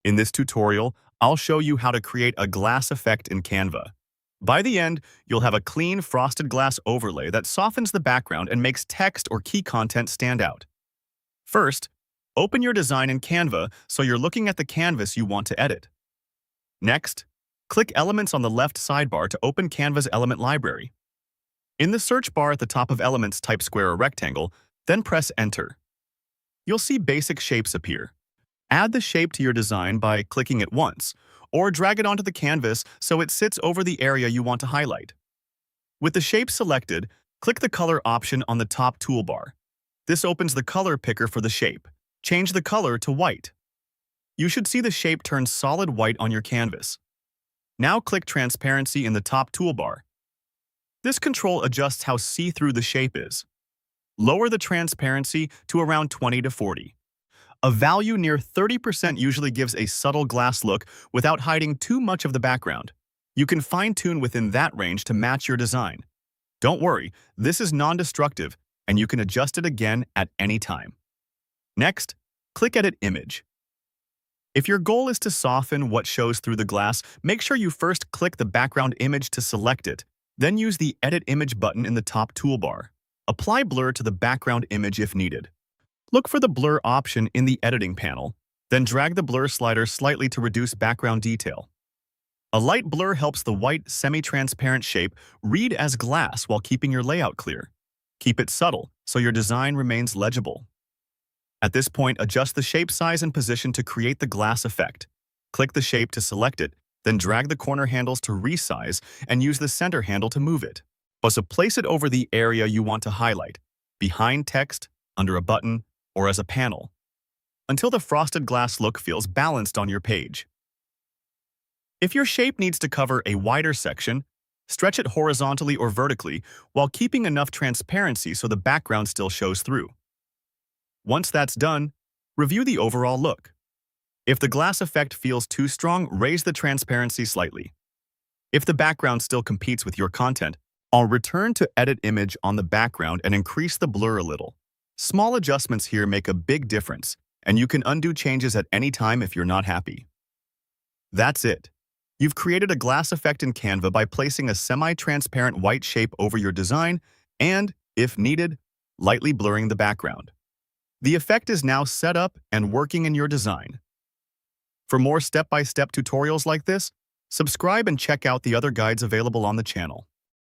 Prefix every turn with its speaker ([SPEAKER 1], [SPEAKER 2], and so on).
[SPEAKER 1] In this tutorial, I'll show you how to create a glass effect in Canva. By the end, you'll have a clean frosted glass overlay that softens the background and makes text or key content stand out. First, open your design in Canva so you're looking at the canvas you want to edit. Next, click Elements on the left sidebar to open Canva's element library. In the search bar at the top of Elements, type square or rectangle, then press Enter. You'll see basic shapes appear. Add the shape to your design by clicking it once, or drag it onto the canvas so it sits over the area you want to highlight. With the shape selected, click the color option on the top toolbar. This opens the color picker for the shape. Change the color to white. You should see the shape turn solid white on your canvas. Now click Transparency in the top toolbar. This control adjusts how see-through the shape is. Lower the transparency to around 20 to 40. A value near 30% usually gives a subtle glass look without hiding too much of the background. You can fine-tune within that range to match your design. Don't worry, this is non-destructive, and you can adjust it again at any time. Next, click Edit Image. If your goal is to soften what shows through the glass, make sure you first click the background image to select it, then use the Edit Image button in the top toolbar. Apply blur to the background image if needed. Look for the blur option in the editing panel, then drag the blur slider slightly to reduce background detail. A light blur helps the white, semi-transparent shape read as glass while keeping your layout clear. Keep it subtle so your design remains legible. At this point, adjust the shape size and position to create the glass effect. Click the shape to select it, then drag the corner handles to resize and use the center handle to move it. Also, place it over the area you want to highlight, behind text, under a button, or as a panel, until the frosted glass look feels balanced on your page. If your shape needs to cover a wider section, stretch it horizontally or vertically while keeping enough transparency so the background still shows through. Once that's done, review the overall look. If the glass effect feels too strong, raise the transparency slightly. If the background still competes with your content, I'll return to Edit Image on the background and increase the blur a little. Small adjustments here make a big difference, and you can undo changes at any time if you're not happy. That's it. You've created a glass effect in Canva by placing a semi-transparent white shape over your design and, if needed, lightly blurring the background. The effect is now set up and working in your design. For more step-by-step tutorials like this, subscribe and check out the other guides available on the channel.